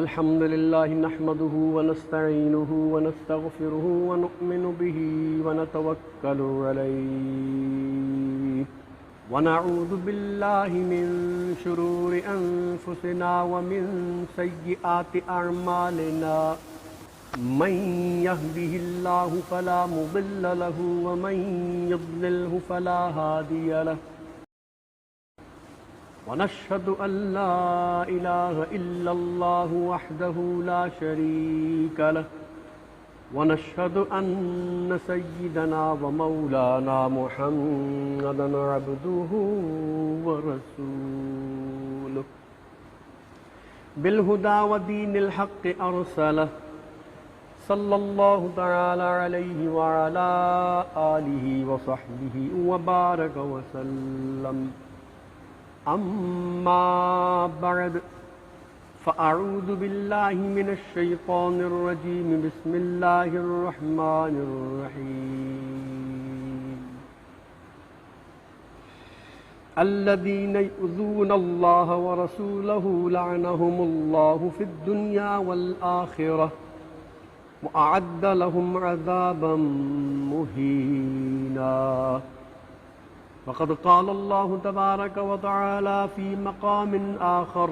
الحمد لله نحمده ونستعينه ونستغفره ونؤمن به ونتوكل عليه ونعوذ بالله من شرور أنفسنا ومن سيئات أعمالنا من يهده الله فلا مضل له ومن يضلله فلا هادي له ونشهد أن لا إله إلا الله وحده لا شريك له ونشهد أن سيدنا ومولانا محمدا عبده ورسوله بالهدى ودين الحق أرسله صلى الله تعالى عليه وعلى آله وصحبه وبارك وسلم أما بعد فأعوذ بالله من الشيطان الرجيم بسم الله الرحمن الرحيم الذين يؤذون الله ورسوله لعنهم الله في الدنيا والآخرة وأعد لهم عذابا مهينا وقد قال الله تبارك وتعالى في مقام آخر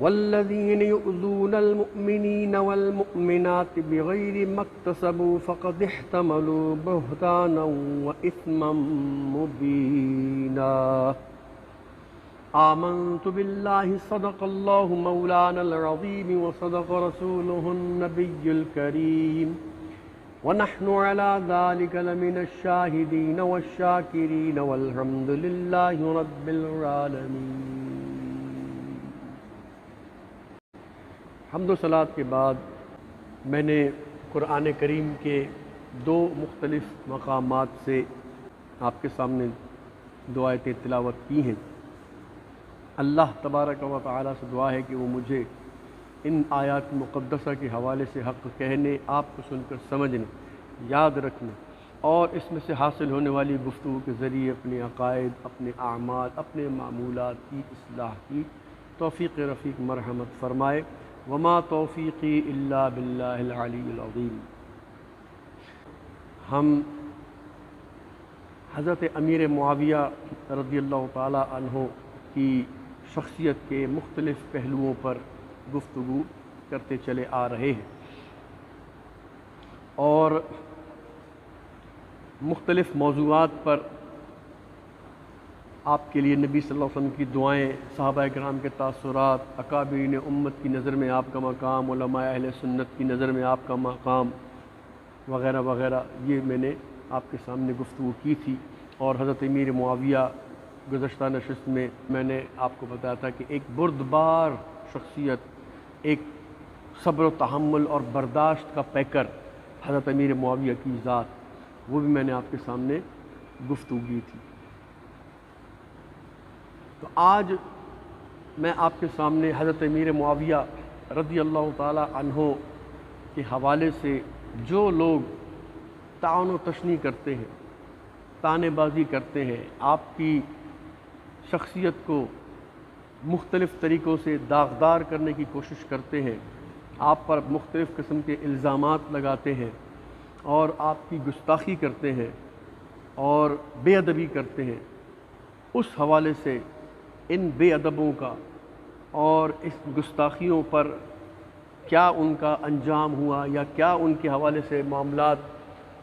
والذين يؤذون المؤمنين والمؤمنات بغير ما اكتسبوا فقد احتملوا بهتانا وإثما مبينا آمنت بالله صدق الله مولانا العظيم وصدق رسوله النبي الكريم ونحن على ذلك لمن الشاهدين والشاكرين والحمد لله رب العالمين۔ حمد و صلات کے بعد میں نے قرآن کریم کے دو مختلف مقامات سے آپ کے سامنے دو آیتیں تلاوت کی ہیں۔ اللہ تبارک و تعالی سے دعا ہے کہ وہ مجھے ان آیات مقدسہ کے حوالے سے حق کہنے، آپ کو سن کر سمجھنے، یاد رکھنے اور اس میں سے حاصل ہونے والی گفتگو کے ذریعے اپنے عقائد، اپنے اعمال، اپنے معمولات کی اصلاح کی توفیق رفیق مرحمت فرمائے۔ وما توفیقی الا باللہ العلی العظیم۔ ہم حضرت امیر معاویہ رضی اللہ تعالی عنہ کی شخصیت کے مختلف پہلوؤں پر گفتگو کرتے چلے آ رہے ہیں اور مختلف موضوعات پر آپ کے لیے نبی صلی اللہ علیہ وسلم کی دعائیں، صحابہ کرام کے تاثرات، اکابرین امت کی نظر میں آپ کا مقام، علماء اہل سنت کی نظر میں آپ کا مقام وغیرہ وغیرہ، یہ میں نے آپ کے سامنے گفتگو کی تھی۔ اور حضرت امیر معاویہ گزشتہ نشست میں نے آپ کو بتایا تھا کہ ایک بردبار شخصیت، ایک صبر و تحمل اور برداشت کا پیکر حضرت امیر معاویہ کی ذات، وہ بھی میں نے آپ کے سامنے گفتگو کی تھی۔ تو آج میں آپ کے سامنے حضرت امیر معاویہ رضی اللہ تعالی عنہ کے حوالے سے جو لوگ طعن و تشنیع کرتے ہیں، طعنے بازی کرتے ہیں، آپ کی شخصیت کو مختلف طریقوں سے داغدار کرنے کی کوشش کرتے ہیں، آپ پر مختلف قسم کے الزامات لگاتے ہیں اور آپ کی گستاخی کرتے ہیں اور بے ادبی کرتے ہیں، اس حوالے سے ان بے ادبوں کا اور اس گستاخیوں پر کیا ان کا انجام ہوا یا کیا ان کے حوالے سے معاملات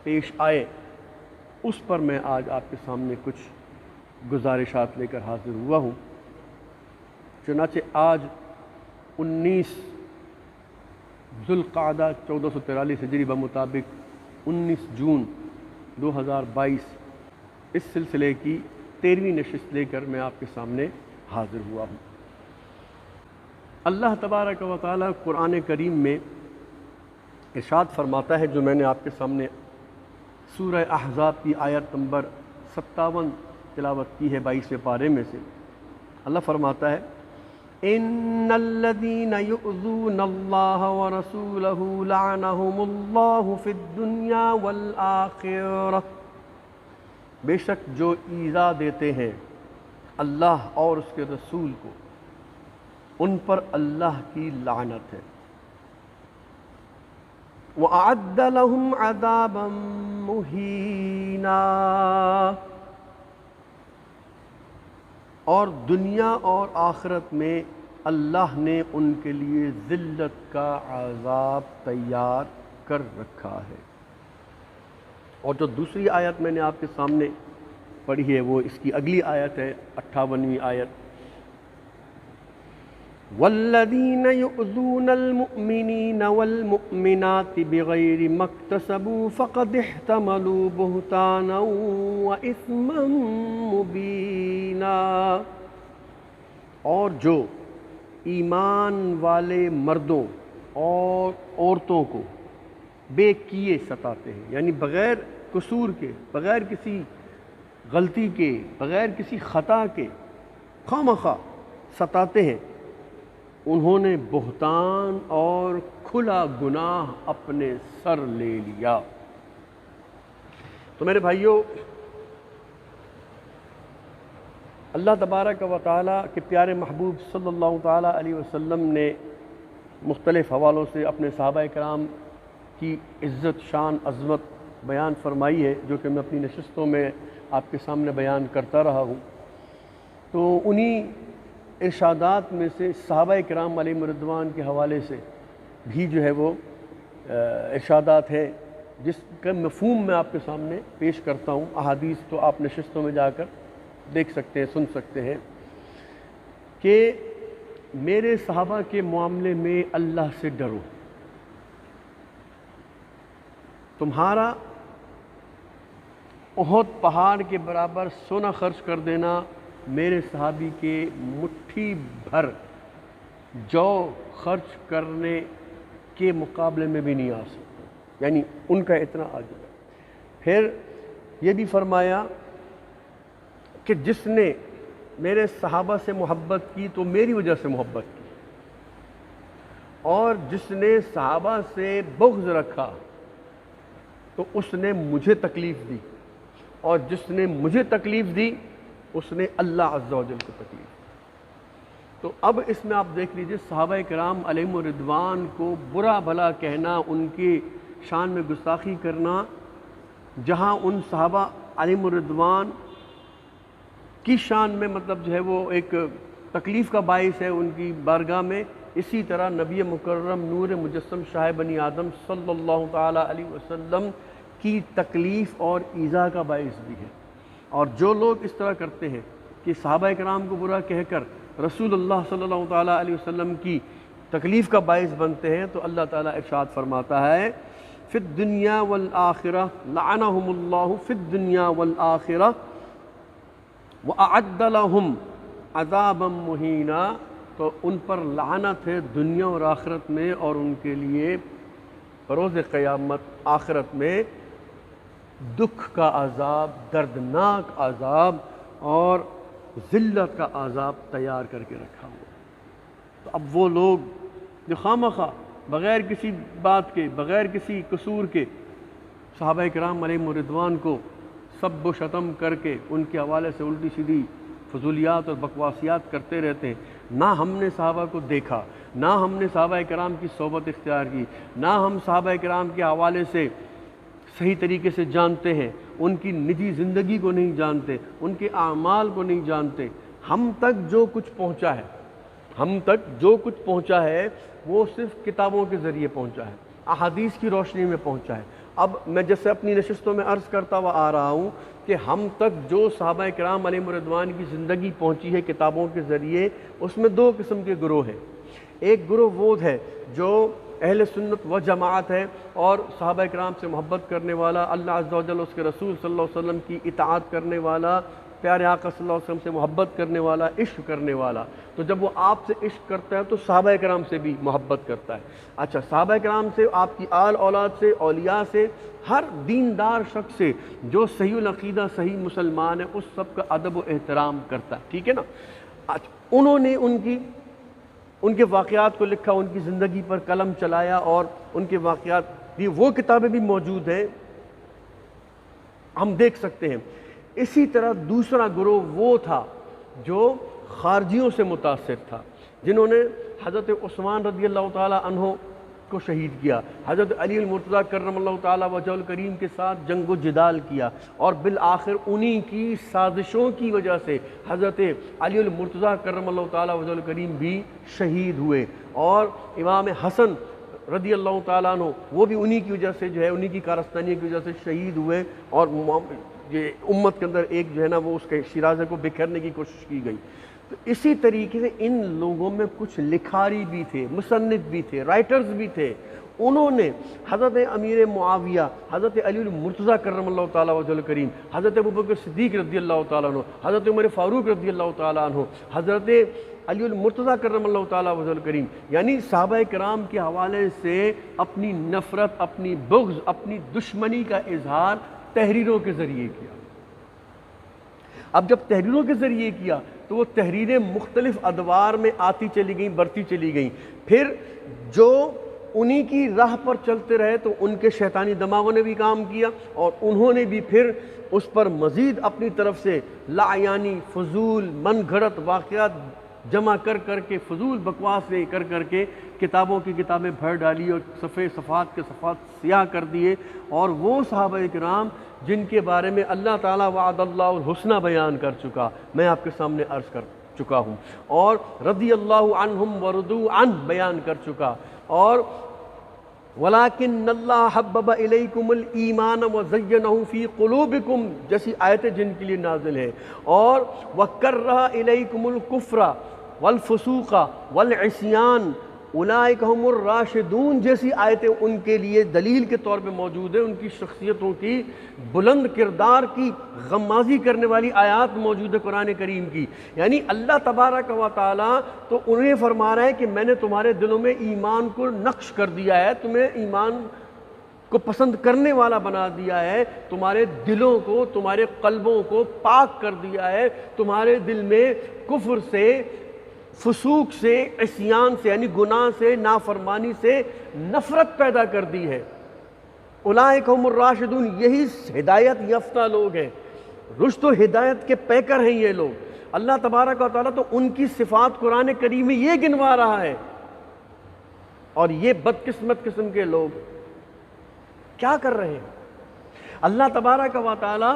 پیش آئے، اس پر میں آج آپ کے سامنے کچھ گزارشات لے کر حاضر ہوا ہوں۔ چنانچہ آج 19 ذوالقعدہ 1443 ہجری بمطابق 19 جون 2022 اس سلسلے کی 13ویں نشست لے کر میں آپ کے سامنے حاضر ہوا ہوں۔ اللہ تبارک و تعالی قرآن کریم میں ارشاد فرماتا ہے، جو میں نے آپ کے سامنے سورہ احزاب کی آیت نمبر 57 تلاوت کی ہے 22ویں پارے میں سے۔ اللہ فرماتا ہے، ان الذين يؤذون الله ورسوله لعنهم الله في الدنيا والآخرة، بے شک جو ایذا دیتے ہیں اللہ اور اس کے رسول کو، ان پر اللہ کی لعنت ہے۔ وَأَعَدَّ لَهُمْ عَذَابًا مُهِينًا، اور دنیا اور آخرت میں اللہ نے ان کے لیے ذلت کا عذاب تیار کر رکھا ہے۔ اور جو دوسری آیت میں نے آپ کے سامنے پڑھی ہے وہ اس کی اگلی آیت ہے، 58ویں آیت۔ وَالَّذِينَ يُؤْذُونَ الْمُؤْمِنِينَ وَالْمُؤْمِنَاتِ بِغَيْرِ مَا اكْتَسَبُوا فَقَدِ احْتَمَلُوا بُهْتَانًا وَإِثْمًا مُبِينًا، اور جو ایمان والے مردوں اور عورتوں کو بے کیے ستاتے ہیں، یعنی بغیر قصور کے، بغیر کسی غلطی کے، بغیر کسی خطا کے خواہ ستاتے ہیں، انہوں نے بہتان اور کھلا گناہ اپنے سر لے لیا۔ تو میرے بھائیوں، اللہ تبارک و تعالیٰ کے پیارے محبوب صلی اللہ تعالیٰ علیہ وسلم نے مختلف حوالوں سے اپنے صحابہ کرام کی عزت، شان، عظمت بیان فرمائی ہے، جو کہ میں اپنی نشستوں میں آپ کے سامنے بیان کرتا رہا ہوں۔ تو انہی ارشادات میں سے صحابہ کرام علیہم رضوان کے حوالے سے بھی جو ہے وہ ارشادات ہیں، جس کا مفہوم میں آپ کے سامنے پیش کرتا ہوں۔ احادیث تو آپ نشستوں میں جا کر دیکھ سکتے ہیں، سن سکتے ہیں کہ میرے صحابہ کے معاملے میں اللہ سے ڈرو۔ تمہارا احد پہاڑ کے برابر سونا خرچ کر دینا میرے صحابی کے مٹھی بھر جو خرچ کرنے کے مقابلے میں بھی نہیں آ سکتا، یعنی ان کا اتنا عاجز ہے۔ پھر یہ بھی فرمایا کہ جس نے میرے صحابہ سے محبت کی تو میری وجہ سے محبت کی، اور جس نے صحابہ سے بغض رکھا تو اس نے مجھے تکلیف دی، اور جس نے مجھے تکلیف دی اس نے اللہ عز و جل کو تکلیف دی۔ تو اب اس میں آپ دیکھ لیجئے، صحابہ کرام علیہم رضوان کو برا بھلا کہنا، ان کی شان میں گستاخی کرنا، جہاں ان صحابہ علیہم رضوان کی شان میں مطلب جو ہے وہ ایک تکلیف کا باعث ہے ان کی بارگاہ میں، اسی طرح نبی مکرم نور مجسم شاہ بنی آدم صلی اللہ تعالیٰ علیہ وسلم کی تکلیف اور ایذا کا باعث بھی ہے۔ اور جو لوگ اس طرح کرتے ہیں کہ صحابہ کرام کو برا کہہ کر رسول اللہ صلی اللہ تعالیٰ علیہ وسلم کی تکلیف کا باعث بنتے ہیں، تو اللہ تعالیٰ ارشاد فرماتا ہے فی الدنیا والآخرہ لعنہم اللہ فی الدنیا والآخرہ وَأَعَدَّ لَهُمْ عَذَابًا مُهِينًا، تو ان پر لعنت ہے دنیا اور آخرت میں، اور ان کے لیے بروز قیامت آخرت میں دکھ کا عذاب، دردناک عذاب اور ذلت کا عذاب تیار کر کے رکھا ہوا۔ تو اب وہ لوگ جو خواہ بغیر کسی بات کے، بغیر کسی قصور کے صحابہ کرام علیہم رضوان کو سب و شتم کر کے ان کے حوالے سے الٹی سیدھی فضولیات اور بکواسیات کرتے رہتے ہیں، نہ ہم نے صحابہ کو دیکھا، نہ ہم نے صحابہ کرام کی صحبت اختیار کی، نہ ہم صحابہ کرام کے حوالے سے صحیح طریقے سے جانتے ہیں، ان کی نجی زندگی کو نہیں جانتے، ان کے اعمال کو نہیں جانتے۔ ہم تک جو کچھ پہنچا ہے، ہم تک جو کچھ پہنچا ہے وہ صرف کتابوں کے ذریعے پہنچا ہے، احادیث کی روشنی میں پہنچا ہے۔ اب میں جیسے اپنی نشستوں میں عرض کرتا ہوا آ رہا ہوں کہ ہم تک جو صحابہ کرام علیہم رضوان کی زندگی پہنچی ہے کتابوں کے ذریعے، اس میں دو قسم کے گروہ ہیں۔ ایک گروہ وہ ہے جو اہل سنت و جماعت ہے اور صحابہ کرام سے محبت کرنے والا، اللہ عز و جل اس کے رسول صلی اللہ علیہ وسلم کی اطاعت کرنے والا، پیارے آقا صلی اللہ علیہ وسلم سے محبت کرنے والا، عشق کرنے والا۔ تو جب وہ آپ سے عشق کرتا ہے تو صحابہ کرام سے بھی محبت کرتا ہے۔ اچھا، صحابہ کرام سے، آپ کی آل اولاد سے، اولیاء سے، ہر دیندار شخص سے جو صحیح العقیدہ، صحیح مسلمان ہے، اس سب کا ادب و احترام کرتا ہے، ٹھیک ہے نا۔ اچھا، انہوں نے ان کے واقعات کو لکھا، ان کی زندگی پر قلم چلایا، اور ان کے واقعات بھی، وہ کتابیں بھی موجود ہیں، ہم دیکھ سکتے ہیں۔ اسی طرح دوسرا گروہ وہ تھا جو خارجیوں سے متاثر تھا، جنہوں نے حضرت عثمان رضی اللہ تعالیٰ عنہ کو شہید کیا، حضرت علی المرتضیٰ کرم اللہ تعالیٰ وجہہ الکریم کے ساتھ جنگ و جدال کیا، اور بالآخر انہی کی سازشوں کی وجہ سے حضرت علی المرتضیٰ کرم اللہ تعالیٰ وجہہ الکریم بھی شہید ہوئے، اور امام حسن رضی اللہ تعالیٰ عنہ وہ بھی انہی کی وجہ سے جو ہے، انہی کی کارستانی کی وجہ سے شہید ہوئے، اور یہ امت کے اندر ایک جو ہے نا وہ اس کے شیرازے کو بکھیرنے کی کوشش کی گئی۔ تو اسی طریقے سے ان لوگوں میں کچھ لکھاری بھی تھے، مصنف بھی تھے، رائٹرز بھی تھے، انہوں نے حضرت امیر معاویہ، حضرت علی المرتضیٰ کرم اللہ تعالیٰ وجہ الکریم، حضرت ابوبکر صدیق رضی اللہ تعالیٰ عنہ، حضرت عمر فاروق رضی اللہ تعالیٰ عنہ، حضرت علی المرتضیٰ کرم اللہ تعالیٰ وجہ الکریم، یعنی صحابہ کرام کے حوالے سے اپنی نفرت، اپنی بغض، اپنی دشمنی کا اظہار تحریروں کے ذریعے کیا۔ اب جب تحریروں کے ذریعے کیا تو وہ تحریریں مختلف ادوار میں آتی چلی گئیں، بڑھتی چلی گئیں، پھر جو انہی کی راہ پر چلتے رہے تو ان کے شیطانی دماغوں نے بھی کام کیا، اور انہوں نے بھی پھر اس پر مزید اپنی طرف سے لایانی فضول من گھڑت واقعات جمع کر کر کے، فضول بکواس کر کر کے کتابوں کی کتابیں بھر ڈالی، اور صفحے صفحات کے صفحات سیاہ کر دیے، اور وہ صحابہ کرام جن کے بارے میں اللہ تعالیٰ وعد اللہ الحسنہ بیان کر چکا، میں آپ کے سامنے عرض کر چکا ہوں، اور رضی اللہ عنہم ورضوا عنہ بیان کر چکا، اور وَلَٰكِنَّ اللَّهَ حَبَّبَ إِلَيْكُمُ الْإِيمَانَ وَزَيَّنَهُ فِي قُلُوبِكُمْ جیسی آیتیں جن کے لیے نازل ہے، اور وَكَرَّهَ إِلَيْكُمُ الْكُفْرَ وَالْفُسُوقَ وَالْعِصْيَانَ اولئک هم الراشدون جیسی آیتیں ان کے لیے دلیل کے طور پہ موجود ہے، ان کی شخصیتوں کی بلند کردار کی غمازی کرنے والی آیات موجود ہے قرآن کریم کی۔ یعنی اللہ تبارک و تعالیٰ تو انہیں فرما رہا ہے کہ میں نے تمہارے دلوں میں ایمان کو نقش کر دیا ہے، تمہیں ایمان کو پسند کرنے والا بنا دیا ہے، تمہارے دلوں کو، تمہارے قلبوں کو پاک کر دیا ہے، تمہارے دل میں کفر سے، فسوق سے، عصیان سے یعنی گناہ سے، نافرمانی سے نفرت پیدا کر دی ہے۔ اولئک هم الراشدون، یہی ہدایت یافتہ لوگ ہیں، رشد و ہدایت کے پیکر ہیں یہ لوگ۔ اللہ تبارک و تعالیٰ تو ان کی صفات قرآن کریم میں یہ گنوا رہا ہے، اور یہ بدقسمت قسم کے لوگ کیا کر رہے ہیں؟ اللہ تبارک و تعالیٰ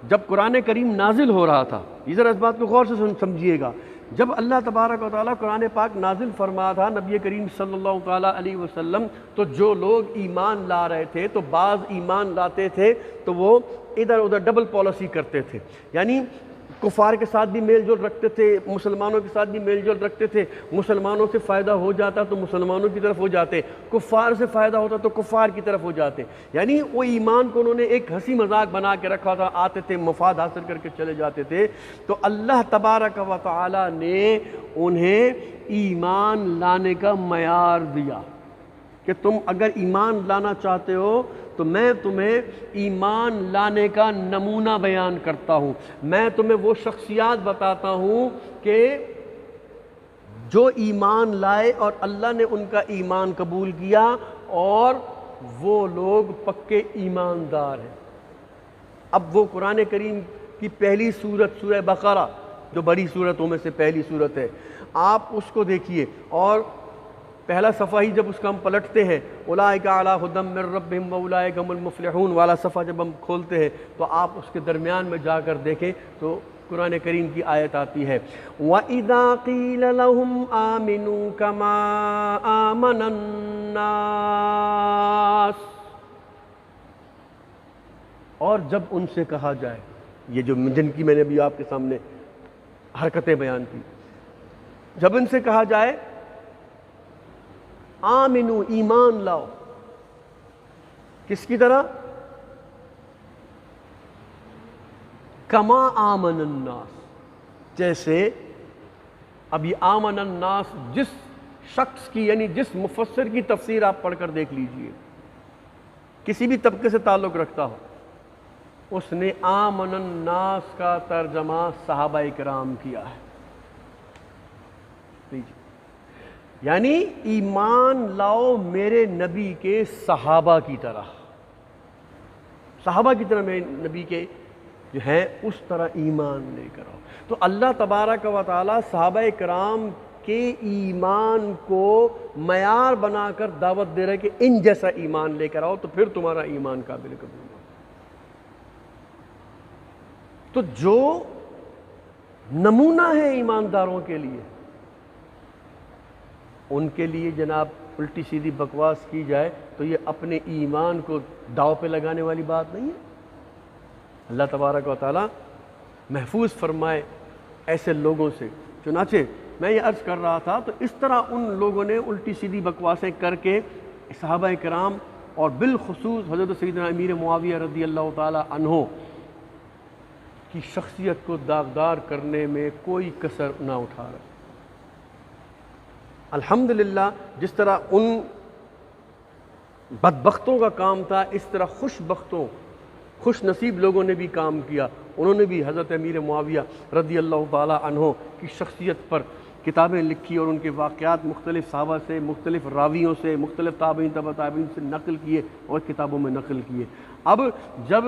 جب قرآن کریم نازل ہو رہا تھا، یہ ذرا اس بات کو غور سے سمجھیے گا، جب اللہ تبارک و تعالیٰ قرآن پاک نازل فرما تھا نبی کریم صلی اللہ تعالیٰ علیہ وسلم، تو جو لوگ ایمان لا رہے تھے تو بعض ایمان لاتے تھے تو وہ ادھر ادھر ڈبل پالیسی کرتے تھے، یعنی کفار کے ساتھ بھی میل جول رکھتے تھے، مسلمانوں کے ساتھ بھی میل جول رکھتے تھے، مسلمانوں سے فائدہ ہو جاتا تو مسلمانوں کی طرف ہو جاتے، کفار سے فائدہ ہوتا تو کفار کی طرف ہو جاتے، یعنی وہ ایمان کو انہوں نے ایک ہنسی مذاق بنا کے رکھا تھا، آتے تھے مفاد حاصل کر کے چلے جاتے تھے۔ تو اللہ تبارک و تعالی نے انہیں ایمان لانے کا معیار دیا کہ تم اگر ایمان لانا چاہتے ہو تو میں تمہیں ایمان لانے کا نمونہ بیان کرتا ہوں، میں تمہیں وہ شخصیات بتاتا ہوں کہ جو ایمان لائے اور اللہ نے ان کا ایمان قبول کیا، اور وہ لوگ پکے ایماندار ہیں۔ اب وہ قرآن کریم کی پہلی سورت سورہ بقرہ جو بڑی سورتوں میں سے پہلی سورت ہے، آپ اس کو دیکھیے، اور پہلا صفحہ ہی جب اس کا ہم پلٹتے ہیں اولئک علی ھدی من ربہم واولئک هم المفلحون والا صفحہ جب ہم کھولتے ہیں تو آپ اس کے درمیان میں جا کر دیکھیں تو قرآن کریم کی آیت آتی ہے وَإِذَا قِيلَ لَهُمْ آمِنُوا كَمَا آمَنَ النَّاسِ، اور جب ان سے کہا جائے، یہ جو جن کی میں نے ابھی آپ کے سامنے حرکتیں بیان کی، جب ان سے کہا جائے آمنو ایمان لاؤ، کس کی طرح؟ کما آمن الناس، جیسے اب یہ آمن الناس جس شخص کی یعنی جس مفسر کی تفسیر آپ پڑھ کر دیکھ لیجئے، کسی بھی طبقے سے تعلق رکھتا ہو، اس نے آمن الناس کا ترجمہ صحابہ کرام کیا ہے۔ یعنی ایمان لاؤ میرے نبی کے صحابہ کی طرح، صحابہ کی طرح میرے نبی کے جو ہیں اس طرح ایمان لے کر آؤ۔ تو اللہ تبارک و تعالی صحابہ کرام کہ ایمان کو معیار بنا کر دعوت دے رہے کہ ان جیسا ایمان لے کر آؤ تو پھر تمہارا ایمان قابل قبول ہو۔ تو جو نمونہ ہے ایمانداروں کے لیے، ان کے لیے جناب الٹی سیدھی بکواس کی جائے تو یہ اپنے ایمان کو داؤ پہ لگانے والی بات نہیں ہے۔ اللہ تبارک و تعالی محفوظ فرمائے ایسے لوگوں سے۔ چنانچہ میں یہ عرض کر رہا تھا تو اس طرح ان لوگوں نے الٹی سیدھی بکواسیں کر کے صحابہ کرام اور بالخصوص حضرت سیدنا امیر معاویہ رضی اللہ تعالی عنہ کی شخصیت کو داغدار کرنے میں کوئی کسر نہ اٹھا رہے۔ الحمدللہ جس طرح ان بدبختوں کا کام تھا، اس طرح خوش بختوں خوش نصیب لوگوں نے بھی کام کیا۔ انہوں نے بھی حضرت امیر معاویہ رضی اللہ تعالی عنہ کی شخصیت پر کتابیں لکھی اور ان کے واقعات مختلف صحابہ سے، مختلف راویوں سے، مختلف تابعین تبع تابعین سے نقل کیے اور کتابوں میں نقل کیے۔ اب جب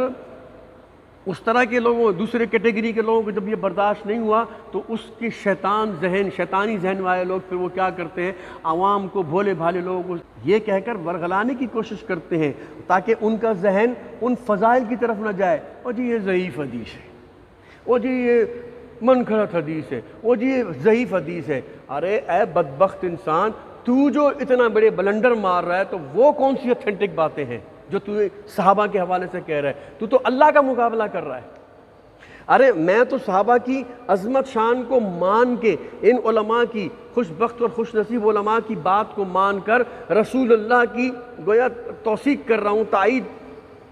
اس طرح کے لوگوں، دوسرے کیٹیگری کے لوگوں کو جب یہ برداشت نہیں ہوا تو اس کے شیطانی ذہن والے لوگ پھر وہ کیا کرتے ہیں، عوام کو، بھولے بھالے لوگوں کو یہ کہہ کر ورغلانے کی کوشش کرتے ہیں تاکہ ان کا ذہن ان فضائل کی طرف نہ جائے۔ اور جی یہ ضعیف حدیث ہے، وہ جی یہ منکرت حدیث ہے، وہ جی یہ ضعیف حدیث ہے۔ ارے اے بدبخت انسان، تو جو اتنا بڑے بلنڈر مار رہا ہے تو وہ کون سی اتھینٹک باتیں ہیں جو تو صحابہ کے حوالے سے کہہ رہا ہے؟ تو اللہ کا مقابلہ کر رہا ہے۔ ارے میں تو صحابہ کی عظمت شان کو مان کے، ان علماء کی، خوش بخت اور خوش نصیب علماء کی بات کو مان کر رسول اللہ کی گویا توثیق کر رہا ہوں، تائید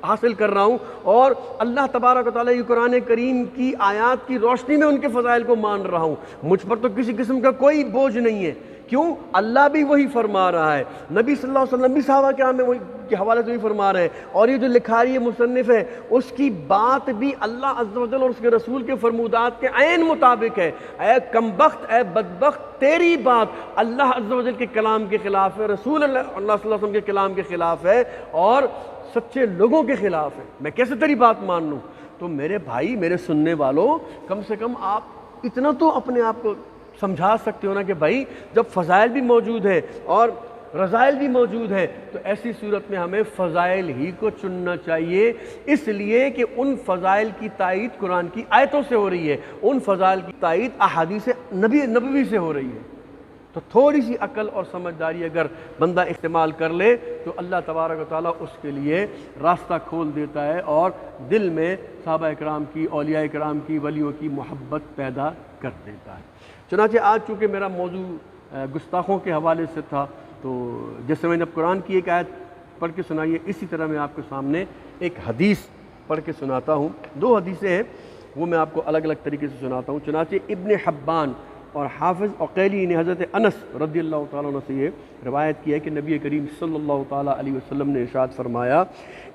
حاصل کر رہا ہوں، اور اللہ تبارک و تعالیٰ کی قرآن کریم کی آیات کی روشنی میں ان کے فضائل کو مان رہا ہوں۔ مجھ پر تو کسی قسم کا کوئی بوجھ نہیں ہے۔ کیوں؟ اللہ بھی وہی فرما رہا ہے، نبی صلی اللہ علیہ وسلم بھی صحابہ کرام میں کے حوالے سے وہی فرما رہے ہیں، اور یہ جو لکھاری مصنف ہے اس کی بات بھی اللہ عز و جل اور اس کے رسول کے فرمودات کے عین مطابق ہے۔ اے کمبخت، اے بدبخت، تیری بات اللہ عز و جل کے کلام کے خلاف ہے، رسول اللہ صلی اللہ علیہ وسلم کے کلام کے خلاف ہے اور سچے لوگوں کے خلاف ہے، میں کیسے تیری بات مان لوں؟ تو میرے بھائی، میرے سننے والوں، کم سے کم آپ اتنا تو اپنے آپ کو سمجھا سکتے ہو نا کہ بھائی جب فضائل بھی موجود ہیں اور رذائل بھی موجود ہیں تو ایسی صورت میں ہمیں فضائل ہی کو چننا چاہیے، اس لیے کہ ان فضائل کی تائید قرآن کی آیتوں سے ہو رہی ہے، ان فضائل کی تائید احادیث نبوی سے ہو رہی ہے۔ تو تھوڑی سی عقل اور سمجھداری اگر بندہ استعمال کر لے تو اللہ تبارک و تعالیٰ اس کے لیے راستہ کھول دیتا ہے اور دل میں صحابہ کرام کی، اولیاء کرام کی، ولیوں کی محبت پیدا کر دیتا ہے۔ چنانچہ آج چونکہ میرا موضوع گستاخوں کے حوالے سے تھا تو جیسے میں نے اب قرآن کی ایک آیت پڑھ کے سنائی ہے، اسی طرح میں آپ کے سامنے ایک حدیث پڑھ کے سناتا ہوں۔ دو حدیثیں ہیں، وہ میں آپ کو الگ الگ طریقے سے سناتا ہوں۔ چنانچہ ابن حبان اور حافظ عقیلی نے حضرت انس رضی اللہ تعالیٰ عنہ سے یہ روایت کی ہے کہ نبی کریم صلی اللہ تعالیٰ علیہ وسلم نے ارشاد فرمایا،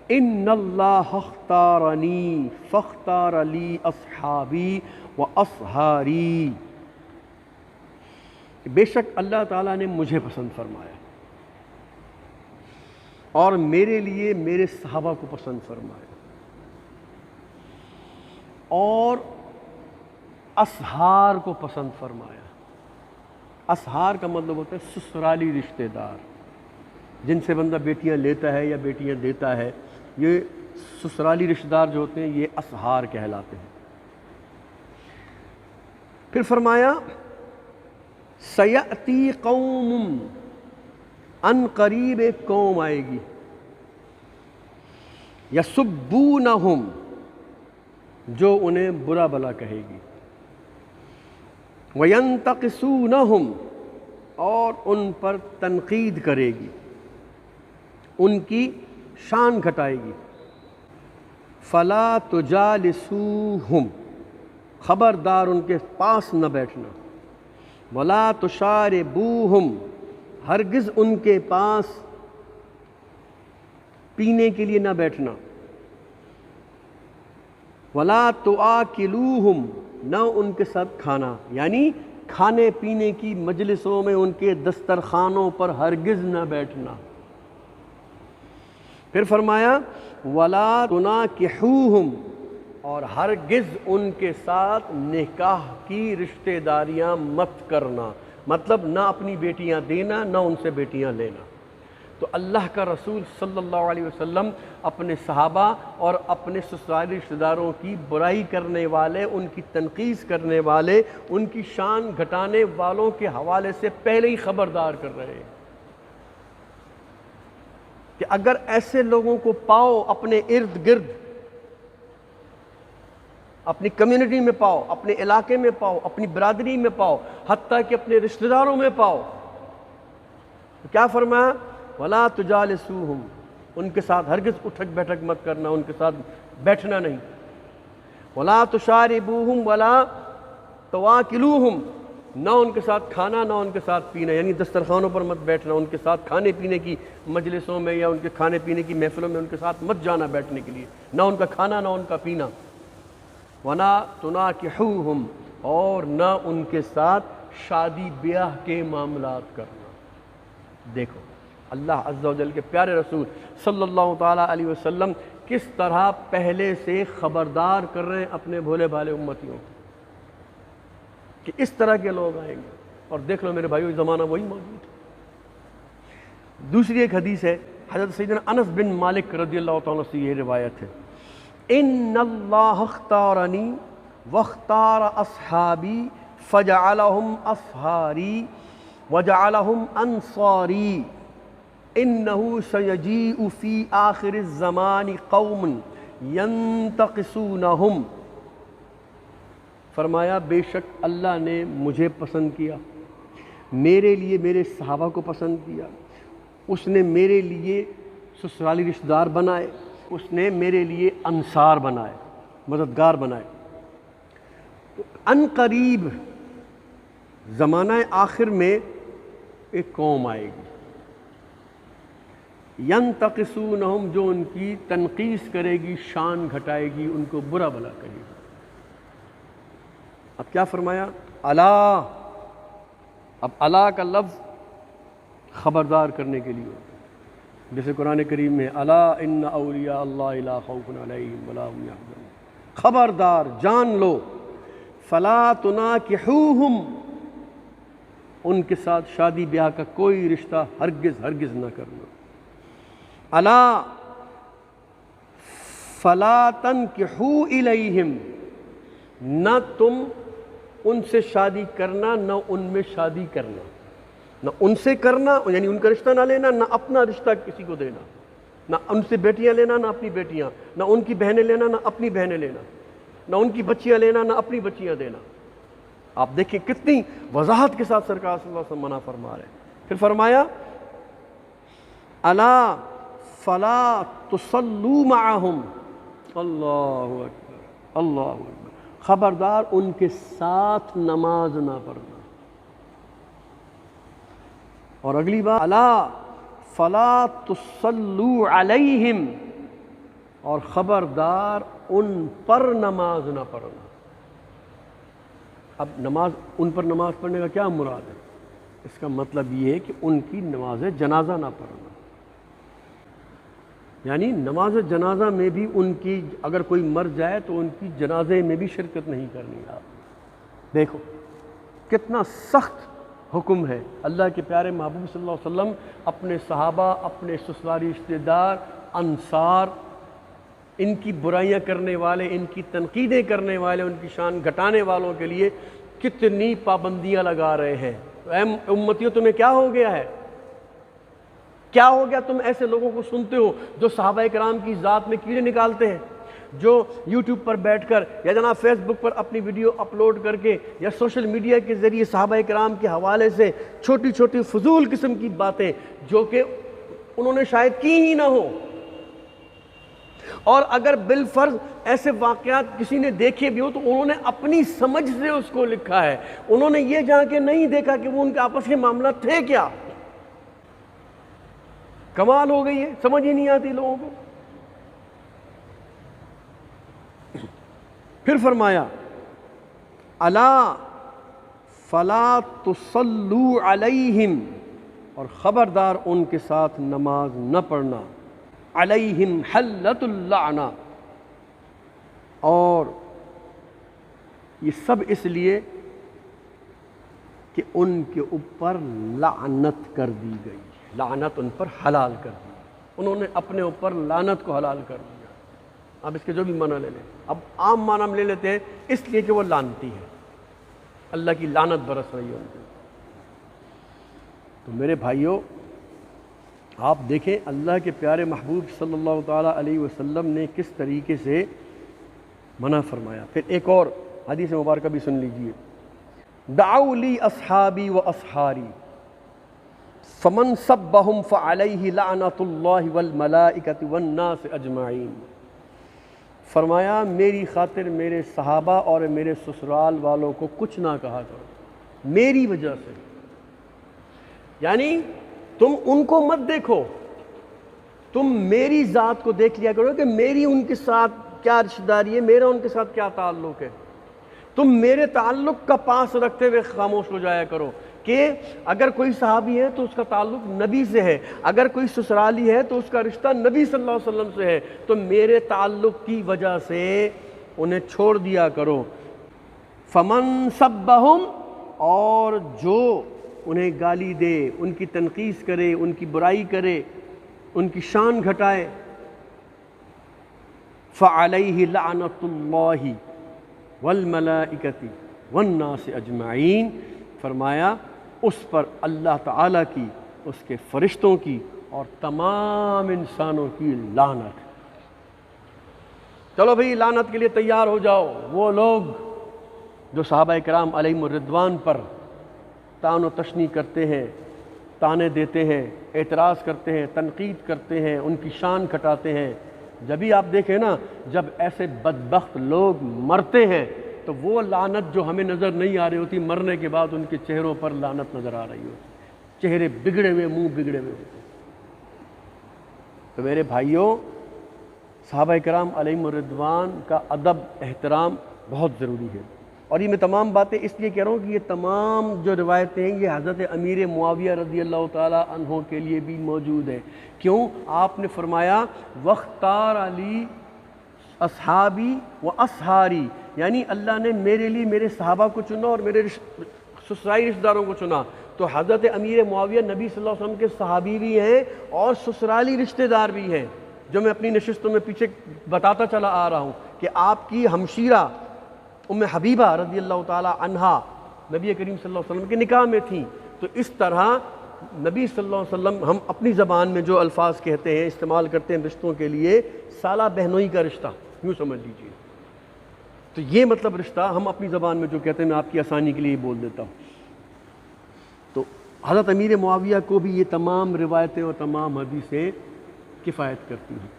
ان اللہ اختارنی فاختار لی اصحابی و اصحاری، بے شک اللہ تعالیٰ نے مجھے پسند فرمایا اور میرے لیے میرے صحابہ کو پسند فرمایا، اور اصحار کو پسند فرمایا۔ اصحار کا مطلب ہوتا ہے سسرالی رشتہ دار، جن سے بندہ بیٹیاں لیتا ہے یا بیٹیاں دیتا ہے، یہ سسرالی رشتہ دار جو ہوتے ہیں یہ اصحار کہلاتے ہیں۔ پھر فرمایا سیأتی قوم، ان قریب ایک قوم آئے گی، یسبونہم، جو انہیں برا بلا کہے گی، وینتقصونہم، اور ان پر تنقید کرے گی، ان کی شان گھٹائے گی، فلا تجالسوہم، خبردار ان کے پاس نہ بیٹھنا، ولا تشاربوہم، ہرگز ان کے پاس پینے کے لیے نہ بیٹھنا، ولا تآکلوہم، نہ ان کے ساتھ کھانا، یعنی کھانے پینے کی مجلسوں میں ان کے دسترخوانوں پر ہرگز نہ بیٹھنا۔ پھر فرمایا ولا تناکحوہم، اور ہرگز ان کے ساتھ نکاح کی رشتہ داریاں مت کرنا۔ مطلب نہ اپنی بیٹیاں دینا نہ ان سے بیٹیاں لینا۔ تو اللہ کا رسول صلی اللہ علیہ وسلم اپنے صحابہ اور اپنے سسرالی رشتہ داروں کی برائی کرنے والے، ان کی تنقیص کرنے والے، ان کی شان گھٹانے والوں کے حوالے سے پہلے ہی خبردار کر رہے ہیں کہ اگر ایسے لوگوں کو پاؤ اپنے ارد گرد، اپنی کمیونٹی میں پاؤ، اپنے علاقے میں پاؤ، اپنی برادری میں پاؤ، حتیٰ کہ اپنے رشتہ داروں میں پاؤ، تو کیا فرمایا؟ وَلَا تُجَالِسُوهُمْ، ان کے ساتھ ہرگز اٹھک بیٹھک مت کرنا، ان کے ساتھ بیٹھنا نہیں۔ وَلَا تُشَارِبُوهُمْ وَلَا تُوَاكِلُوهُمْ، نہ ان کے ساتھ کھانا نہ ان کے ساتھ پینا، یعنی دسترخوانوں پر مت بیٹھنا، ان کے ساتھ کھانے پینے کی مجلسوں میں یا ان کے کھانے پینے کی محفلوں میں ان کے ساتھ مت جانا بیٹھنے کے لیے، نہ ان کا کھانا نہ ان کا پینا۔ وَلَا تُنَاكِحُوهُمْ، اور نہ ان کے ساتھ شادی بیاہ کے معاملات کرنا۔ دیکھو اللہ عز و جل کے پیارے رسول صلی اللہ تعالیٰ علیہ وسلم کس طرح پہلے سے خبردار کر رہے ہیں اپنے بھولے بھالے امتیوں کو کہ اس طرح کے لوگ آئیں گے، اور دیکھ لو میرے بھائیو زمانہ وہی موجود ہے۔ دوسری ایک حدیث ہے حضرت سیدنا انس بن مالک رضی اللہ تعالیٰ سے یہ روایت ہے، ان اللہ اختارنی واختار اصحابی فجعلہم اصحاری وجعلہم انصاری انہو سیجیء فی آخر الزمان قوم ینتقصونہم۔ فرمایا بے شک اللہ نے مجھے پسند کیا، میرے لیے میرے صحابہ کو پسند کیا، اس نے میرے لیے سسرالی رشتہ دار بنائے، اس نے میرے لیے انصار بنائے، مددگار بنائے۔ ان قریب زمانہ آخر میں ایک قوم آئے گی، ینتقصونہم، جو ان کی تنقیص کرے گی، شان گھٹائے گی، ان کو برا بھلا کہے گی۔ اب کیا فرمایا؟ الا، اب الا کا لفظ خبردار کرنے کے لیے ہوتا ہے، جیسے قرآن کریم میں الا ان اولیاء اللہ لا خوف علیہم ولا هم یحزنون، خبردار جان لو، فلا تناکحوہم، ان کے ساتھ شادی بیاہ کا کوئی رشتہ ہرگز ہرگز نہ کرنا۔ الا فلا تنکحوا الیہم، نہ تم ان سے شادی کرنا نہ ان میں شادی کرنا، نہ ان سے کرنا یعنی ان کا رشتہ نہ لینا، نہ اپنا رشتہ کسی کو دینا، نہ ان سے بیٹیاں لینا نہ اپنی بیٹیاں، نہ ان کی بہنیں لینا نہ اپنی بہنیں لینا، نہ ان کی بچیاں لینا نہ اپنی بچیاں دینا۔ آپ دیکھیں کتنی وضاحت کے ساتھ سرکار صلی اللہ علیہ وسلم منع فرما رہے ہیں۔ پھر فرمایا الا فلا تصلوا معہم، اللہ اکبر اللہ اکبر، خبردار ان کے ساتھ نماز نہ پڑھنا۔ اور اگلی بات الا فلا تصلوا علیہم، اور خبردار ان پر نماز نہ پڑھنا۔ اب نماز ان پر نماز پڑھنے کا کیا مراد ہے؟ اس کا مطلب یہ ہے کہ ان کی نماز جنازہ نہ پڑھنا، یعنی نماز جنازہ میں بھی ان کی اگر کوئی مر جائے تو ان کی جنازے میں بھی شرکت نہیں کرنی۔ آپ دیکھو کتنا سخت حکم ہے۔ اللہ کے پیارے محبوب صلی اللہ علیہ وسلم اپنے صحابہ، اپنے سسرالی رشتہ دار، انصار، ان کی برائیاں کرنے والے، ان کی تنقیدیں کرنے والے، ان کی شان گھٹانے والوں کے لیے کتنی پابندیاں لگا رہے ہیں۔ اے امتیوں تمہیں کیا ہو گیا ہے؟ کیا ہو گیا؟ تم ایسے لوگوں کو سنتے ہو جو صحابہ کرام کی ذات میں کیڑے نکالتے ہیں، جو یوٹیوب پر بیٹھ کر یا جناب فیس بک پر اپنی ویڈیو اپلوڈ کر کے یا سوشل میڈیا کے ذریعے صحابہ کرام کے حوالے سے چھوٹی چھوٹی فضول قسم کی باتیں جو کہ انہوں نے شاید کی ہی نہ ہو، اور اگر بالفرض ایسے واقعات کسی نے دیکھے بھی ہو تو انہوں نے اپنی سمجھ سے اس کو لکھا ہے، انہوں نے یہ جا کے نہیں دیکھا کہ وہ ان کے آپس کے معاملات تھے کیا۔ کمال ہو گئی ہے، سمجھ ہی نہیں آتی لوگوں کو۔ پھر فرمایا الا فلا تصلوا علیہم، اور خبردار ان کے ساتھ نماز نہ پڑھنا، علیہم حلت اللعنہ، اور یہ سب اس لیے کہ ان کے اوپر لعنت کر دی گئی، لعنت ان پر حلال کر دی، انہوں نے اپنے اوپر لعنت کو حلال کر دیا۔ اب اس کے جو بھی معنی لے لیں، اب عام معنی ہم لے لیتے ہیں اس لیے کہ وہ لعنتی ہے، اللہ کی لعنت برس رہی ہے ان پہ۔ تو میرے بھائیوں، آپ دیکھیں اللہ کے پیارے محبوب صلی اللہ تعالیٰ علیہ وسلم نے کس طریقے سے منع فرمایا۔ پھر ایک اور حدیث مبارکہ بھی سن لیجئے، دعوا لی اصحابی و اصحاری فمن سبہم فعلیہ لعنت اللہ والملائکۃ والناس اجمعین۔ فرمایا میری خاطر میرے صحابہ اور میرے سسرال والوں کو کچھ نہ کہا کرو میری وجہ سے، یعنی تم ان کو مت دیکھو، تم میری ذات کو دیکھ لیا کرو کہ میری ان کے ساتھ کیا رشتہ داری ہے، میرا ان کے ساتھ کیا تعلق ہے۔ تم میرے تعلق کا پاس رکھتے ہوئے خاموش ہو جایا کرو کہ اگر کوئی صحابی ہے تو اس کا تعلق نبی سے ہے، اگر کوئی سسرالی ہے تو اس کا رشتہ نبی صلی اللہ علیہ وسلم سے ہے، تو میرے تعلق کی وجہ سے انہیں چھوڑ دیا کرو۔ فمن سبہم، اور جو انہیں گالی دے، ان کی تنقیص کرے، ان کی برائی کرے، ان کی شان گھٹائے، فعلیہ لعنت اللہ والملائکۃ والناس اجمعین، فرمایا اس پر اللہ تعالیٰ کی، اس کے فرشتوں کی اور تمام انسانوں کی لعنت۔ چلو بھئی لعنت کے لیے تیار ہو جاؤ، وہ لوگ جو صحابہ کرام علیہم الرضوان پر طعن و تشنیع کرتے ہیں، تانے دیتے ہیں، اعتراض کرتے ہیں، تنقید کرتے ہیں، ان کی شان گھٹاتے ہیں، جب بھی آپ دیکھیں نا، جب ایسے بدبخت لوگ مرتے ہیں تو وہ لعنت جو ہمیں نظر نہیں آ رہی ہوتی، مرنے کے بعد ان کے چہروں پر لعنت نظر آ رہی ہوتی، چہرے بگڑے ہوئے، منہ بگڑے ہوئے ہوتے۔ تو میرے بھائیوں، صحابہ کرام علیہم الرضوان کا ادب، احترام بہت ضروری ہے۔ اور یہ میں تمام باتیں اس لیے کہہ رہا ہوں کہ یہ تمام جو روایتیں ہیں یہ حضرت امیر معاویہ رضی اللہ تعالیٰ عنہ کے لیے بھی موجود ہے۔ کیوں؟ آپ نے فرمایا وَاخْتَارَ لِي اصحابی و اصحاری، یعنی اللہ نے میرے لیے میرے صحابہ کو چنا اور میرے سسرائی رشتہ داروں کو چنا۔ تو حضرت امیر معاویہ نبی صلی اللہ علیہ وسلم کے صحابی بھی ہیں اور سسرالی رشتہ دار بھی ہیں، جو میں اپنی نشستوں میں پیچھے بتاتا چلا آ رہا ہوں کہ آپ کی ہمشیرہ ام حبیبہ رضی اللہ تعالی عنہا نبی کریم صلی اللہ علیہ وسلم کے نکاح میں تھیں۔ تو اس طرح نبی صلی اللہ علیہ وسلم، ہم اپنی زبان میں جو الفاظ کہتے ہیں، استعمال کرتے ہیں رشتوں کے لیے، سالہ بہنوئی کا رشتہ یوں سمجھ لیجیے۔ تو یہ مطلب رشتہ ہم اپنی زبان میں جو کہتے ہیں، میں آپ کی آسانی کے لیے بول دیتا ہوں۔ تو حضرت امیر معاویہ کو بھی یہ تمام روایتیں اور تمام حدیثیں کفایت کرتی ہیں۔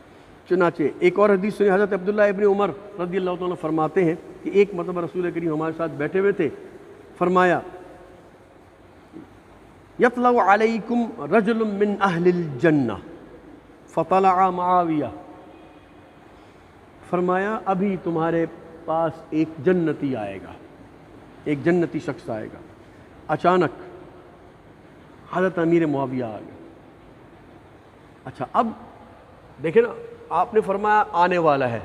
چنانچہ ایک اور حدیث سنی، حضرت عبداللہ ابن عمر رضی اللہ تعالیٰ فرماتے ہیں کہ ایک مرتبہ رسول کریم ہمارے ساتھ بیٹھے ہوئے تھے، فرمایا یطلع علیکم رجل من اہل الجنہ فطلع معاویہ، فرمایا ابھی تمہارے پاس ایک جنتی آئے گا، ایک جنتی شخص آئے گا۔ اچانک حضرت امیر معاویہ آ گئے۔ اچھا، اب دیکھیں نا، آپ نے فرمایا آنے والا ہے،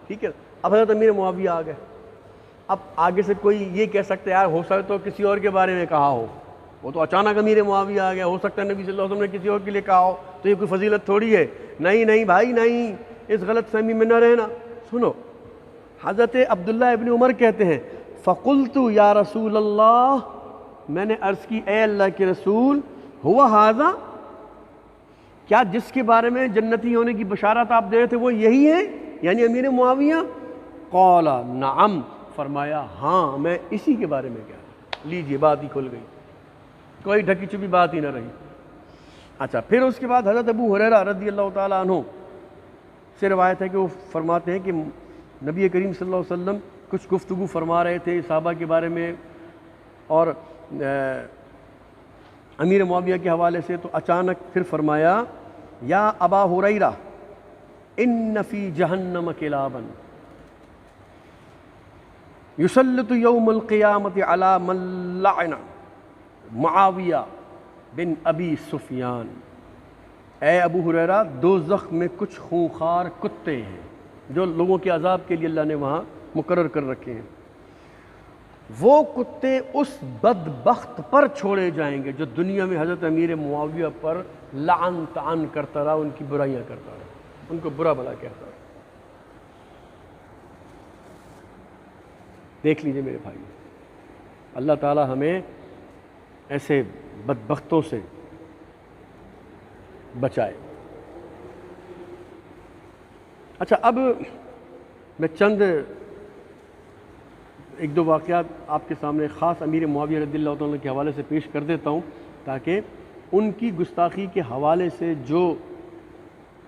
ٹھیک ہے، اب حضرت امیر معاویہ آ گئے۔ اب آگے سے کوئی یہ کہہ سکتا ہے یار ہو سکتا تو کسی اور کے بارے میں کہا ہو، وہ تو اچانک امیر معاویہ آ گیا، ہو سکتا ہے نبی صلی اللہ علیہ وسلم نے کسی اور کے لیے کہا ہو، تو یہ کوئی فضیلت تھوڑی ہے۔ نہیں نہیں بھائی نہیں، اس غلط فہمی میں نہ رہنا۔ سنو، حضرت عبداللہ ابن عمر کہتے ہیں فقلت یا رسول اللہ، میں نے عرض کی اے اللہ کے رسول، ہوا ھذا، کیا جس کے بارے میں جنتی ہونے کی بشارت آپ دے رہے تھے وہ یہی ہے، یعنی امیر معاویہ؟ قال نعم، فرمایا ہاں میں اسی کے بارے میں کہہ رہا ہوں۔ لیجئے، بات ہی کھل گئی، کوئی ڈھکی چھپی بات ہی نہ رہی۔ اچھا، پھر اس کے بعد حضرت ابو ہریرہ رضی اللہ تعالیٰ عنہ سے روایت ہے کہ وہ فرماتے ہیں کہ نبی کریم صلی اللہ علیہ وسلم کچھ گفتگو فرما رہے تھے صحابہ کے بارے میں اور امیر معاویہ کے حوالے سے، تو اچانک پھر فرمایا یا ابا ہریرہ ان فی جہنم کلابا یسلط یوم القیامت علی من لعن معاویہ بن ابی سفیان، اے ابو ہریرہ دوزخ میں کچھ خونخوار کتے ہیں جو لوگوں کے عذاب کے لیے اللہ نے وہاں مقرر کر رکھے ہیں، وہ کتے اس بدبخت پر چھوڑے جائیں گے جو دنیا میں حضرت امیر معاویہ پر لعن طعن کرتا رہا، ان کی برائیاں کرتا رہا، ان کو برا بھلا کہتا رہا۔ دیکھ لیجئے میرے بھائی، اللہ تعالی ہمیں ایسے بدبختوں سے بچائے۔ اچھا، اب میں چند ایک دو واقعات آپ کے سامنے خاص امیر معاویہ رضی اللہ عنہ کے حوالے سے پیش کر دیتا ہوں، تاکہ ان کی گستاخی کے حوالے سے جو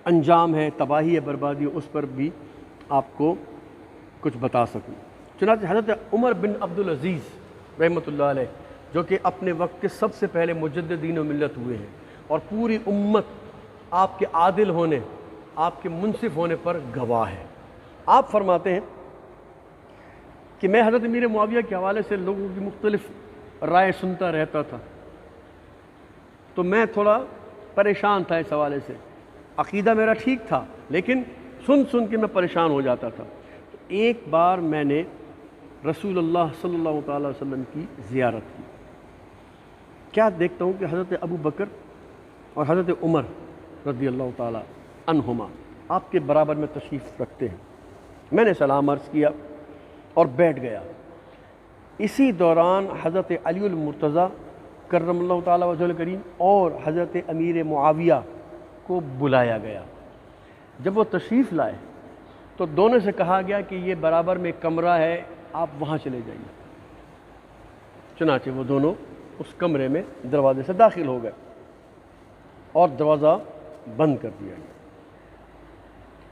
انجام ہے، تباہی ہے، بربادی ہے، اس پر بھی آپ کو کچھ بتا سکوں۔ چنانچہ حضرت عمر بن عبدالعزیز رحمۃ اللہ علیہ، جو کہ اپنے وقت کے سب سے پہلے مجدد دین و ملت ہوئے ہیں، اور پوری امت آپ کے عادل ہونے، آپ کے منصف ہونے پر گواہ ہے، آپ فرماتے ہیں کہ میں حضرت امیر معاویہ کے حوالے سے لوگوں کی مختلف رائے سنتا رہتا تھا، تو میں تھوڑا پریشان تھا اس حوالے سے۔ عقیدہ میرا ٹھیک تھا، لیکن سن کے میں پریشان ہو جاتا تھا۔ تو ایک بار میں نے رسول اللہ صلی اللہ تعالی وسلم کی زیارت کی، کیا دیکھتا ہوں کہ حضرت ابو بکر اور حضرت عمر رضی اللہ تعالی عنہما آپ کے برابر میں تشریف رکھتے ہیں۔ میں نے سلام عرض کیا اور بیٹھ گیا۔ اسی دوران حضرت علی المرتضیٰ کرم اللہ تعالی وجہہ الکریم اور حضرت امیر معاویہ کو بلایا گیا۔ جب وہ تشریف لائے تو دونوں سے کہا گیا کہ یہ برابر میں کمرہ ہے، آپ وہاں چلے جائیے۔ چنانچہ وہ دونوں اس کمرے میں دروازے سے داخل ہو گئے اور دروازہ بند کر دیا گیا۔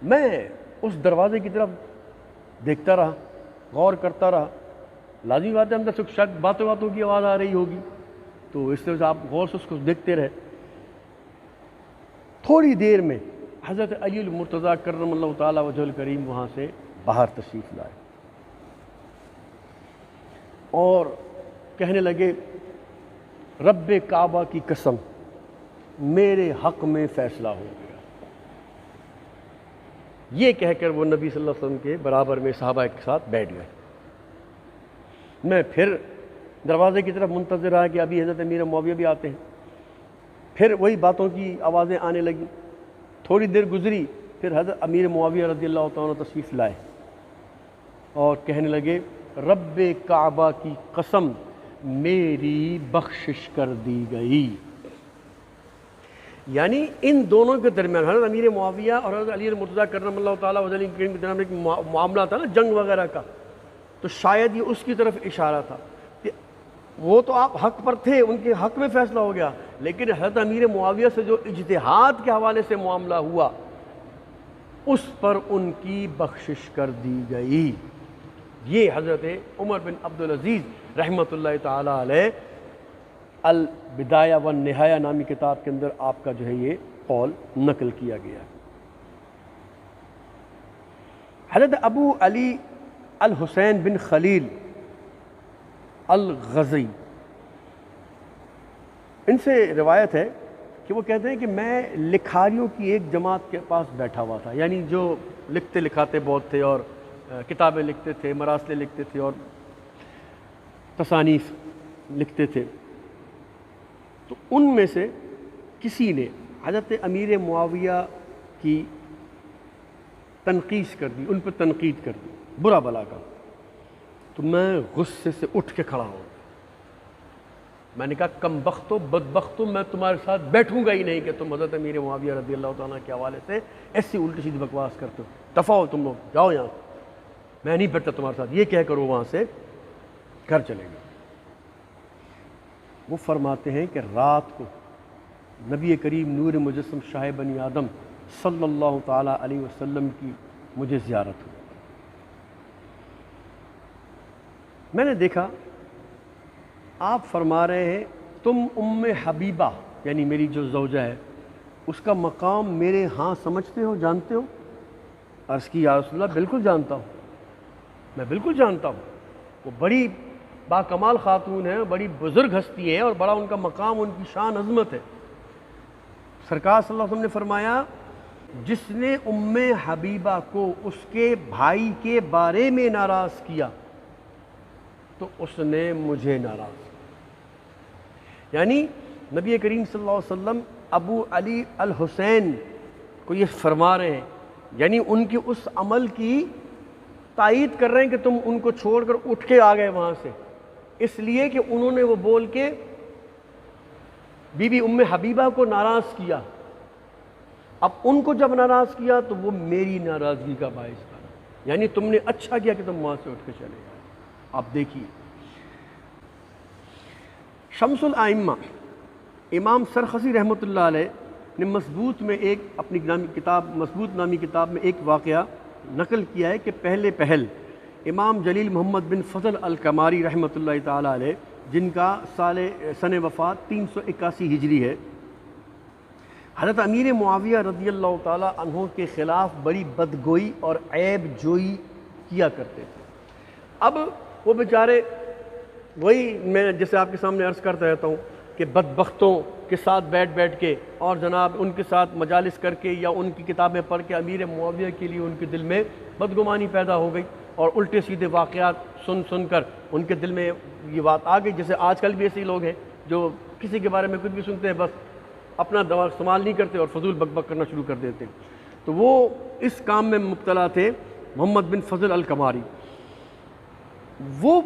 میں اس دروازے کی طرف دیکھتا رہا، غور کرتا رہا۔ لازمی بات ہے، اندر سے شک باتوں کی آواز آ رہی ہوگی، تو اس طرح سے آپ غور سے اس کو دیکھتے رہے۔ تھوڑی دیر میں حضرت علی المرتضیٰ کرم اللہ تعالی وجہ الکریم وہاں سے باہر تشریف لائے اور کہنے لگے، رب کعبہ کی قسم، میرے حق میں فیصلہ ہو گیا۔ یہ کہہ کر وہ نبی صلی اللہ علیہ وسلم کے برابر میں صحابہ کے ساتھ بیٹھ گئے۔ میں پھر دروازے کی طرف منتظر رہا کہ ابھی حضرت امیر معاویہ بھی آتے ہیں۔ پھر وہی باتوں کی آوازیں آنے لگیں۔ تھوڑی دیر گزری، پھر حضرت امیر معاویہ رضی اللہ تعالیٰ تشریف لائے اور کہنے لگے، رب کعبہ کی قسم، میری بخشش کر دی گئی۔ یعنی ان دونوں کے درمیان، حضرت امیر معاویہ اور حضرت علی المرتضیٰ کرم اللہ تعالیٰ وجہ الکریم کے درمیان ایک معاملہ تھا نا، جنگ وغیرہ کا، تو شاید یہ اس کی طرف اشارہ تھا کہ وہ تو آپ حق پر تھے، ان کے حق میں فیصلہ ہو گیا، لیکن حضرت امیر معاویہ سے جو اجتہاد کے حوالے سے معاملہ ہوا، اس پر ان کی بخشش کر دی گئی۔ یہ حضرت عمر بن عبدالعزیز رحمۃ اللہ تعالی علیہ البدایہ والنہایہ نامی کتاب کے اندر آپ کا جو ہے یہ قول نقل کیا گیا۔ حضرت ابو علی الحسین بن خلیل الغزی، ان سے روایت ہے کہ وہ کہتے ہیں کہ میں لکھاریوں کی ایک جماعت کے پاس بیٹھا ہوا تھا، یعنی جو لکھتے لکھاتے بہت تھے اور کتابیں لکھتے تھے، مراسلیں لکھتے تھے اور تصانیف لکھتے تھے۔ تو ان میں سے کسی نے حضرت امیر معاویہ کی تنقیص کر دی، ان پر تنقید کر دی، برا بھلا کا۔ تو میں غصے سے اٹھ کے کھڑا ہوں، میں نے کہا، کم بختو بدبختو، میں تمہارے ساتھ بیٹھوں گا ہی نہیں کہ تم حضرت امیر معاویہ رضی اللہ تعالیٰ کے حوالے سے ایسی الٹی سیدھی بکواس کرتے ہو، دفع ہو تم لوگ، جاؤ یہاں، میں نہیں بیٹھتا تمہارے ساتھ، یہ کہہ کر وہ وہاں سے گھر چلے گئے۔ وہ فرماتے ہیں کہ رات کو نبی کریم نور مجسم شاہ بنی آدم صلی اللہ تعالیٰ علیہ وسلم کی مجھے زیارت ہوئی۔ میں نے دیکھا آپ فرما رہے ہیں، تم ام حبیبہ یعنی میری جو زوجہ ہے اس کا مقام میرے ہاں سمجھتے ہو، جانتے ہو؟ عرض کی، یا رسول اللہ بالکل جانتا ہوں، میں بالکل جانتا ہوں، وہ بڑی باکمال خاتون ہیں، بڑی بزرگ ہستی ہیں اور بڑا ان کا مقام، ان کی شان عظمت ہے۔ سرکار صلی اللہ علیہ وسلم نے فرمایا، جس نے ام حبیبہ کو اس کے بھائی کے بارے میں ناراض کیا تو تو اس نے مجھے ناراض کیا۔ یعنی نبی کریم صلی اللہ علیہ وسلم ابو علی الحسین کو یہ فرما رہے ہیں، یعنی ان کے اس عمل کی تائید کر رہے ہیں کہ تم ان کو چھوڑ کر اٹھ کے آ گئے وہاں سے، اس لیے کہ انہوں نے وہ بول کے بی بی ام حبیبہ کو ناراض کیا۔ اب ان کو جب ناراض کیا تو وہ میری ناراضگی کا باعث بنا، یعنی تم نے اچھا کیا کہ تم وہاں سے اٹھ کے چلے گئے۔ آپ دیکھیے شمس الائمہ امام سرخسی رحمۃ اللہ علیہ نے مضبوط میں ایک اپنی مضبوط نامی کتاب میں ایک واقعہ نقل کیا ہے کہ پہل امام جلیل محمد بن فضل القماری رحمۃ اللہ تعالی علیہ، جن کا سن وفات 381 ہجری ہے، حضرت امیر معاویہ رضی اللہ تعالی عنہ کے خلاف بڑی بدگوئی اور عیب جوئی کیا کرتے تھے۔ اب وہ بیچارے، وہی میں جیسے آپ کے سامنے عرض کرتا رہتا ہوں کہ بدبختوں کے ساتھ بیٹھ کے اور جناب ان کے ساتھ مجالس کر کے یا ان کی کتابیں پڑھ کے امیر معاویہ کے لیے ان کے دل میں بدگمانی پیدا ہو گئی، اور الٹے سیدھے واقعات سن کر ان کے دل میں یہ بات آ گئی۔ جیسے آج کل بھی ایسے لوگ ہیں جو کسی کے بارے میں کچھ بھی سنتے ہیں بس اپنا دماغ استعمال نہیں کرتے اور فضول بک بک کرنا شروع کر دیتے، تو وہ اس کام میں مبتلا تھے محمد بن فضل القماری۔ وہ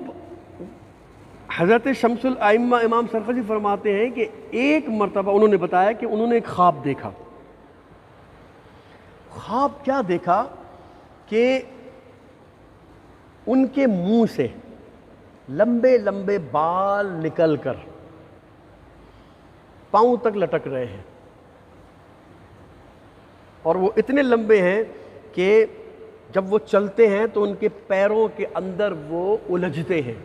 حضرت شمس الائمہ امام سرخسی فرماتے ہیں کہ ایک مرتبہ انہوں نے بتایا کہ انہوں نے ایک خواب دیکھا۔ خواب کیا دیکھا کہ ان کے منہ سے لمبے لمبے بال نکل کر پاؤں تک لٹک رہے ہیں، اور وہ اتنے لمبے ہیں کہ جب وہ چلتے ہیں تو ان کے پیروں کے اندر وہ الجھتے ہیں،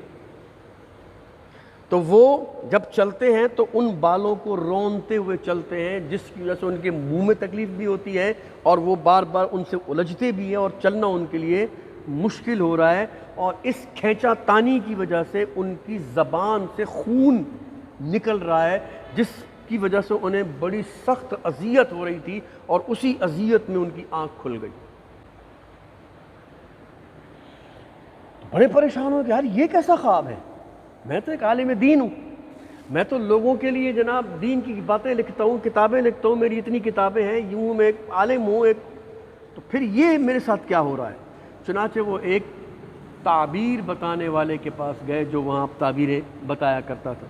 تو وہ جب چلتے ہیں تو ان بالوں کو رونتے ہوئے چلتے ہیں، جس کی وجہ سے ان کے منہ میں تکلیف بھی ہوتی ہے اور وہ بار بار ان سے الجھتے بھی ہیں اور چلنا ان کے لیے مشکل ہو رہا ہے، اور اس کھینچا تانی کی وجہ سے ان کی زبان سے خون نکل رہا ہے، جس کی وجہ سے انہیں بڑی سخت اذیت ہو رہی تھی، اور اسی اذیت میں ان کی آنکھ کھل گئی۔ بڑے پریشان ہو کہ یار یہ کیسا خواب ہے، میں تو ایک عالم دین ہوں، میں تو لوگوں کے لیے جناب دین کی باتیں لکھتا ہوں، کتابیں لکھتا ہوں، میری اتنی کتابیں ہیں، یوں میں ایک عالم ہوں، تو پھر یہ میرے ساتھ کیا ہو رہا ہے؟ چنانچہ وہ ایک تعبیر بتانے والے کے پاس گئے جو وہاں تعبیریں بتایا کرتا تھا،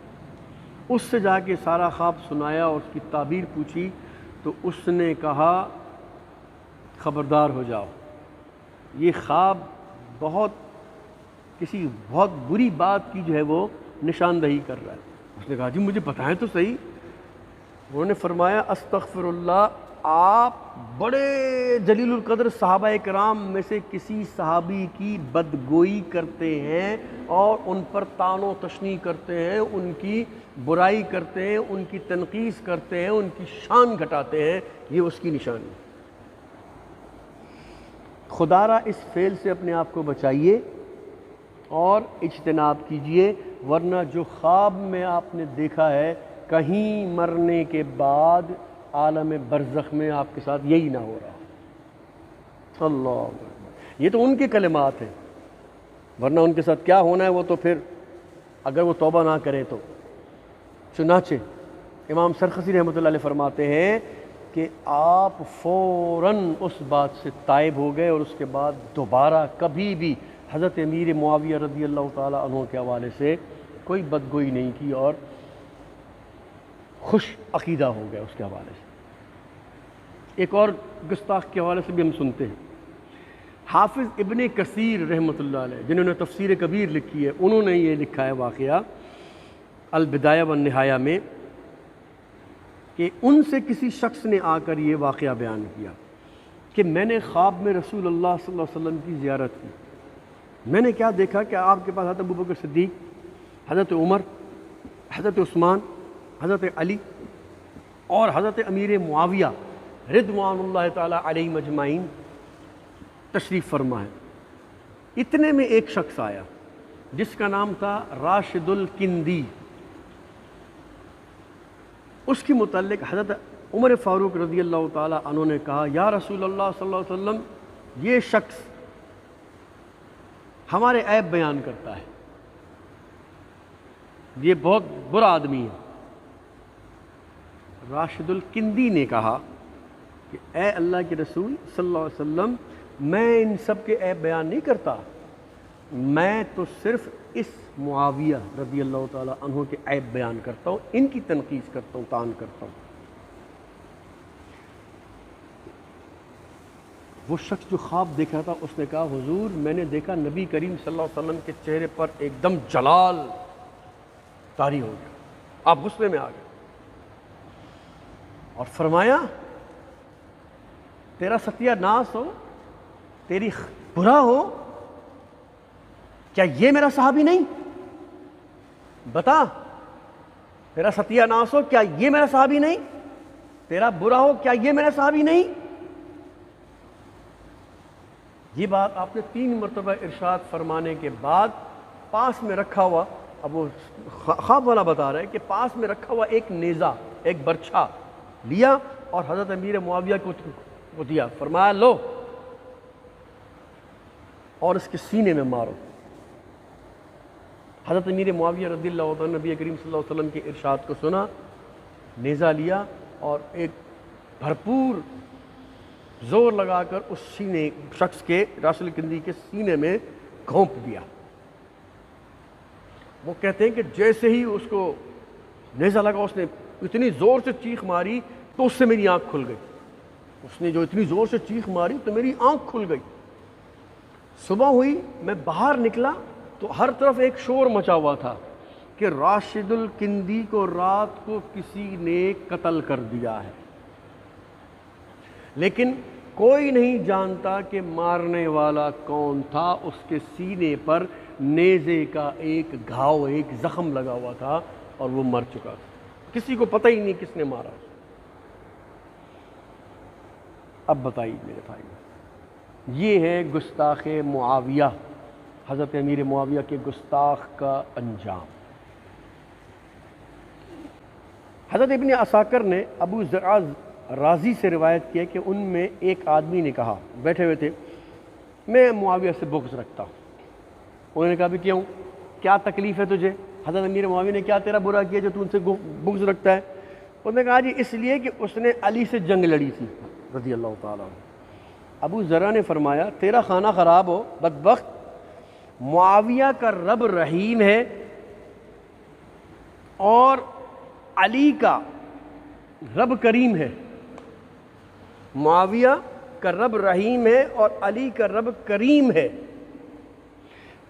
اس سے جا کے سارا خواب سنایا اور اس کی تعبیر پوچھی، تو اس نے کہا خبردار ہو جاؤ، یہ خواب کسی بہت بری بات کی جو ہے وہ نشاندہی کر رہا ہے۔ اس نے کہا جی مجھے بتائیں تو صحیح۔ انہوں نے فرمایا استغفر اللہ، آپ بڑے جلیل القدر صحابہ کرام میں سے کسی صحابی کی بدگوئی کرتے ہیں اور ان پر طعن و تشنیع کرتے ہیں، ان کی برائی کرتے ہیں، ان کی تنقیص کرتے ہیں، ان کی شان گھٹاتے ہیں، یہ اس کی نشانی ہے۔ خدا را اس فعل سے اپنے آپ کو بچائیے اور اجتناب کیجئے، ورنہ جو خواب میں آپ نے دیکھا ہے کہیں مرنے کے بعد عالم برزخ میں آپ کے ساتھ یہی نہ ہو رہا۔ اللہ اکبر، یہ تو ان کے کلمات ہیں، ورنہ ان کے ساتھ کیا ہونا ہے وہ تو پھر اگر وہ توبہ نہ کرے تو۔ چنانچہ امام سرخسی رحمۃ اللہ علیہ فرماتے ہیں کہ آپ فوراً اس بات سے تائب ہو گئے اور اس کے بعد دوبارہ کبھی بھی حضرت امیر معاویہ رضی اللہ تعالی عنہ کے حوالے سے کوئی بدگوئی نہیں کی اور خوش عقیدہ ہو گیا اس کے حوالے سے۔ ایک اور گستاخ کے حوالے سے بھی ہم سنتے ہیں، حافظ ابن کثیر رحمۃ اللہ علیہ جنہوں نے تفسیر کبیر لکھی ہے، انہوں نے یہ لکھا ہے واقعہ البدایہ والنہایہ میں کہ ان سے کسی شخص نے آ کر یہ واقعہ بیان کیا کہ میں نے خواب میں رسول اللہ صلی اللہ علیہ وسلم کی زیارت کی، میں نے کیا دیکھا کہ آپ کے پاس حضرت ابوبکر صدیق، حضرت عمر، حضرت عثمان، حضرت علی اور حضرت امیر معاویہ رضوان اللہ تعالی علیہ مجمعین تشریف فرما ہے۔ اتنے میں ایک شخص آیا جس کا نام تھا راشد الکندی، اس کے متعلق حضرت عمر فاروق رضی اللہ تعالی عنہ نے کہا یا رسول اللہ صلی اللہ علیہ وسلم، یہ شخص ہمارے عیب بیان کرتا ہے، یہ بہت برا آدمی ہے۔ راشد الکندی نے کہا کہ اے اللہ کے رسول صلی اللہ علیہ وسلم، میں ان سب کے عیب بیان نہیں کرتا، میں تو صرف اس معاویہ رضی اللہ تعالیٰ عنہ کے عیب بیان کرتا ہوں، ان کی تنقید کرتا ہوں، طعن کرتا ہوں۔ وہ شخص جو خواب دیکھ رہا تھا اس نے کہا حضور میں نے دیکھا نبی کریم صلی اللہ علیہ وسلم کے چہرے پر ایک دم جلال طاری ہو گیا، آپ غصے میں آ گئے اور فرمایا تیرا ستیہ ناس ہو، تیری برا ہو، کیا یہ میرا صحابی نہیں؟ بتا، تیرا ستیہ ناس ہو، کیا یہ میرا صحابی نہیں؟ تیرا برا ہو، کیا یہ میرا صحابی نہیں؟ یہ بات آپ نے 3 مرتبہ ارشاد فرمانے کے بعد پاس میں رکھا ہوا، اب وہ خواب والا بتا رہا ہے کہ پاس میں رکھا ہوا ایک نیزہ، ایک برچھا لیا اور حضرت امیر معاویہ کو دیا، فرمایا لو اور اس کے سینے میں مارو۔ حضرت امیر معاویہ رضی اللہ عنہ نبی کریم صلی اللہ علیہ وسلم کے ارشاد کو سنا، نیزہ لیا اور ایک بھرپور زور لگا کر اس سینے شخص کے، راشد الکندی کے سینے میں گھونپ دیا۔ وہ کہتے ہیں کہ جیسے ہی اس کو نیزہ لگا اس نے اتنی زور سے چیخ ماری تو اس سے میری آنکھ کھل گئی، اس نے جو اتنی زور سے چیخ ماری تو میری آنکھ کھل گئی۔ صبح ہوئی، میں باہر نکلا تو ہر طرف ایک شور مچا ہوا تھا کہ راشد الکندی کو رات کو کسی نے قتل کر دیا ہے، لیکن کوئی نہیں جانتا کہ مارنے والا کون تھا۔ اس کے سینے پر نیزے کا ایک گھاؤ، ایک زخم لگا ہوا تھا اور وہ مر چکا تھا، کسی کو پتہ ہی نہیں کس نے مارا۔ اب بتائیے میرے بھائی، یہ ہے گستاخ معاویہ، حضرت امیر معاویہ کے گستاخ کا انجام۔ حضرت ابن عساکر نے ابو زرع رازی سے روایت کیا کہ ان میں ایک آدمی نے کہا، بیٹھے ہوئے تھے، میں معاویہ سے بغض رکھتا ہوں۔ انہوں نے کہا بھی کیوں، کیا تکلیف ہے تجھے؟ حضرت امیر معاویہ نے کیا تیرا برا کیا جو تو ان سے بغض رکھتا ہے؟ انہوں نے کہا جی اس لیے کہ اس نے علی سے جنگ لڑی تھی رضی اللہ تعالیٰ عنہ۔ ابو ذرا نے فرمایا تیرا خانہ خراب ہو بدبخت، معاویہ کا رب رحیم ہے اور علی کا رب کریم ہے۔ معاویہ کا رب رحیم ہے اور علی کا رب کریم ہے،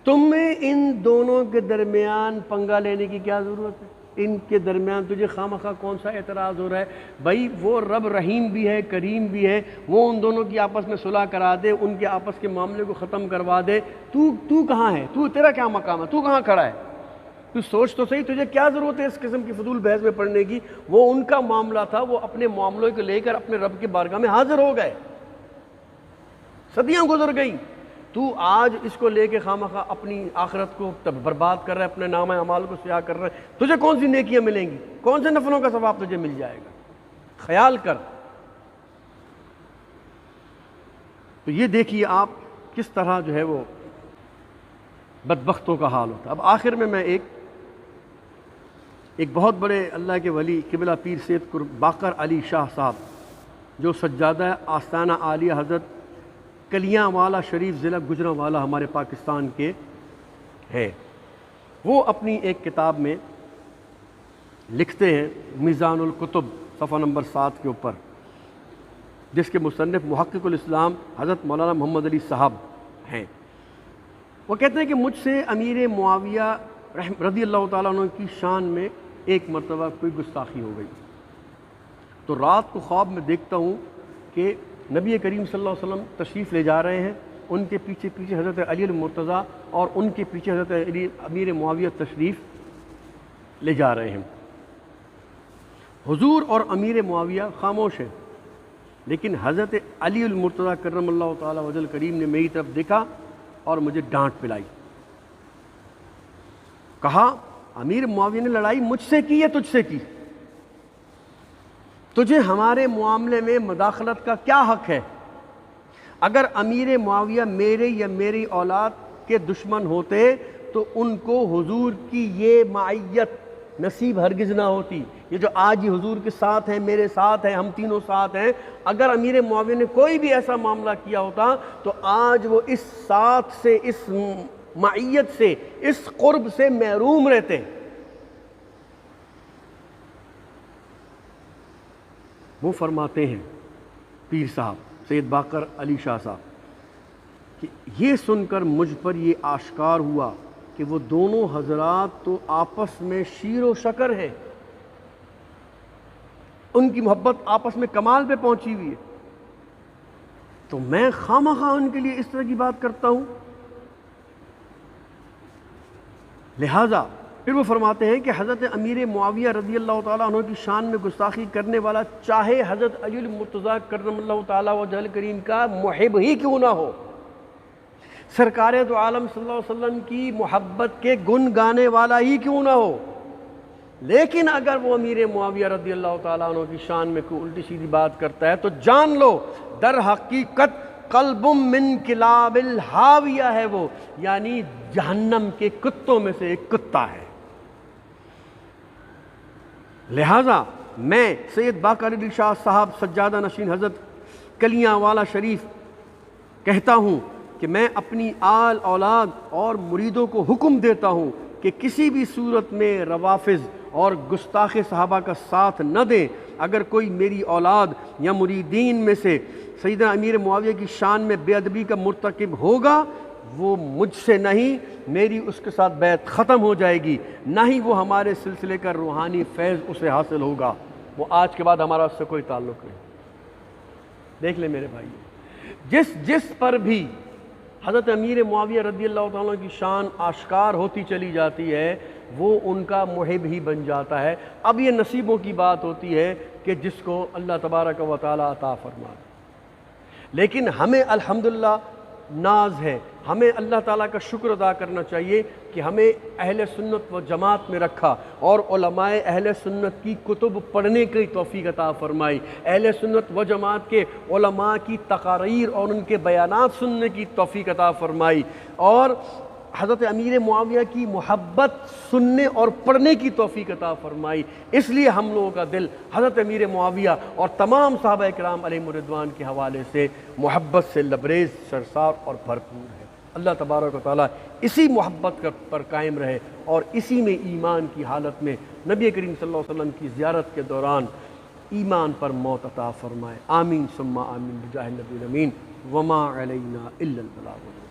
تمہیں ان دونوں کے درمیان پنگا لینے کی کیا ضرورت ہے؟ ان کے درمیان تجھے خواہ کون سا اعتراض ہو رہا ہے؟ بھائی وہ رب رحیم بھی ہے، کریم بھی ہے، وہ ان دونوں کی آپس میں صلح کرا دے، ان کے آپس کے معاملے کو ختم کروا دے۔ تو کہاں ہے؟ تیرا کیا مقام ہے؟ تو کہاں کھڑا ہے؟ تو سوچ تو صحیح، تجھے کیا ضرورت ہے اس قسم کی فضول بحث میں پڑھنے کی؟ وہ ان کا معاملہ تھا، وہ اپنے معاملوں کو لے کر اپنے رب کی بارگاہ میں حاضر ہو گئے، صدیاں گزر گئیں۔ تو آج اس کو لے کے خواہ اپنی آخرت کو برباد کر رہا ہے، اپنے نامہ اعمال کو سیاہ کر رہا ہے۔ تجھے کون سی نیکیاں ملیں گی؟ کون سے نفلوں کا ثواب تجھے مل جائے گا؟ خیال کر۔ تو یہ دیکھیے آپ کس طرح جو ہے وہ بدبختوں کا حال ہوتا ہے۔ اب آخر میں ایک بہت بڑے اللہ کے ولی قبلہ پیر سید باقر علی شاہ صاحب، جو سجادہ آستانہ عالیہ حضرت کلیاں والا شریف ضلع گجرانوالہ ہمارے پاکستان کے ہے، وہ اپنی ایک کتاب میں لکھتے ہیں میزان الکتب صفحہ نمبر 7 کے اوپر، جس کے مصنف محقق الاسلام حضرت مولانا محمد علی صاحب ہیں۔ وہ کہتے ہیں کہ مجھ سے امیر معاویہ رضی اللہ تعالیٰ عنہ کی شان میں ایک مرتبہ کوئی گستاخی ہو گئی، تو رات کو خواب میں دیکھتا ہوں کہ نبی کریم صلی اللہ علیہ وسلم تشریف لے جا رہے ہیں، ان کے پیچھے حضرت علی المرتضیٰ اور ان کے پیچھے حضرت امیر معاویہ تشریف لے جا رہے ہیں۔ حضور اور امیر معاویہ خاموش ہیں، لیکن حضرت علی المرتضیٰ کرم اللہ تعالیٰ وجہ الکریم نے میری طرف دیکھا اور مجھے ڈانٹ پلائی، کہا امیر معاویہ نے لڑائی مجھ سے کی یا تجھ سے کی؟ تجھے ہمارے معاملے میں مداخلت کا کیا حق ہے؟ اگر امیر معاویہ میرے یا میری اولاد کے دشمن ہوتے تو ان کو حضور کی یہ معیت نصیب ہرگز نہ ہوتی۔ یہ جو آج ہی حضور کے ساتھ ہیں، میرے ساتھ ہیں، ہم تینوں ساتھ ہیں، اگر امیر معاویہ نے کوئی بھی ایسا معاملہ کیا ہوتا تو آج وہ اس ساتھ سے، اس معیت سے، اس قرب سے محروم رہتے ہیں۔ وہ فرماتے ہیں پیر صاحب سید باقر علی شاہ صاحب کہ یہ سن کر مجھ پر یہ آشکار ہوا کہ وہ دونوں حضرات تو آپس میں شیر و شکر ہیں، ان کی محبت آپس میں کمال پہ پہنچی ہوئی ہے، تو میں خواہ ان کے لیے اس طرح کی بات کرتا ہوں۔ لہٰذا پھر وہ فرماتے ہیں کہ حضرت امیر معاویہ رضی اللہ تعالیٰ عنہ کی شان میں گستاخی کرنے والا چاہے حضرت علی المرتضیٰ کرم اللہ تعالیٰ وجہ الکریم کا محب ہی کیوں نہ ہو، سرکار دو عالم صلی اللہ علیہ وسلم کی محبت کے گن گانے والا ہی کیوں نہ ہو، لیکن اگر وہ امیر معاویہ رضی اللہ تعالیٰ عنہ کی شان میں کوئی الٹی سیدھی بات کرتا ہے تو جان لو در حقیقت قلب من کلاب الحاویہ ہے وہ، یعنی جہنم کے کتوں میں سے ایک کتا ہے۔ لہٰذا میں سید باقر علی شاہ صاحب سجادہ نشین حضرت کلیاں والا شریف کہتا ہوں کہ میں اپنی آل اولاد اور مریدوں کو حکم دیتا ہوں کہ کسی بھی صورت میں روافظ اور گستاخ صحابہ کا ساتھ نہ دیں۔ اگر کوئی میری اولاد یا مریدین میں سے سیدنا امیر معاویہ کی شان میں بے ادبی کا مرتکب ہوگا، وہ مجھ سے نہیں، میری اس کے ساتھ بیعت ختم ہو جائے گی، نہ ہی وہ ہمارے سلسلے کا روحانی فیض اسے حاصل ہوگا، وہ آج کے بعد ہمارا اس سے کوئی تعلق نہیں۔ دیکھ لیں میرے بھائی، جس پر بھی حضرت امیر معاویہ رضی اللہ تعالیٰ کی شان آشکار ہوتی چلی جاتی ہے وہ ان کا محب ہی بن جاتا ہے۔ اب یہ نصیبوں کی بات ہوتی ہے کہ جس کو اللہ تبارک و تعالیٰ عطا فرما دے، لیکن ہمیں الحمدللہ ناز ہے، ہمیں اللہ تعالیٰ کا شکر ادا کرنا چاہیے کہ ہمیں اہل سنت و جماعت میں رکھا اور علماء اہل سنت کی کتب پڑھنے کی توفیق عطا فرمائی، اہل سنت و جماعت کے علماء کی تقاریر اور ان کے بیانات سننے کی توفیق عطا فرمائی، اور حضرت امیر معاویہ کی محبت سننے اور پڑھنے کی توفیق عطا فرمائی۔ اس لیے ہم لوگوں کا دل حضرت امیر معاویہ اور تمام صحابہ کرام علیہم الرضوان کے حوالے سے محبت سے لبریز، سرسار اور بھرپور ہے۔ اللہ تبارک و تعالیٰ اسی محبت پر قائم رہے اور اسی میں ایمان کی حالت میں نبی کریم صلی اللہ علیہ وسلم کی زیارت کے دوران ایمان پر موت عطا فرمائے۔ آمین ثم آمین بجاہ النبی الامین وما علینا الا البلاغ۔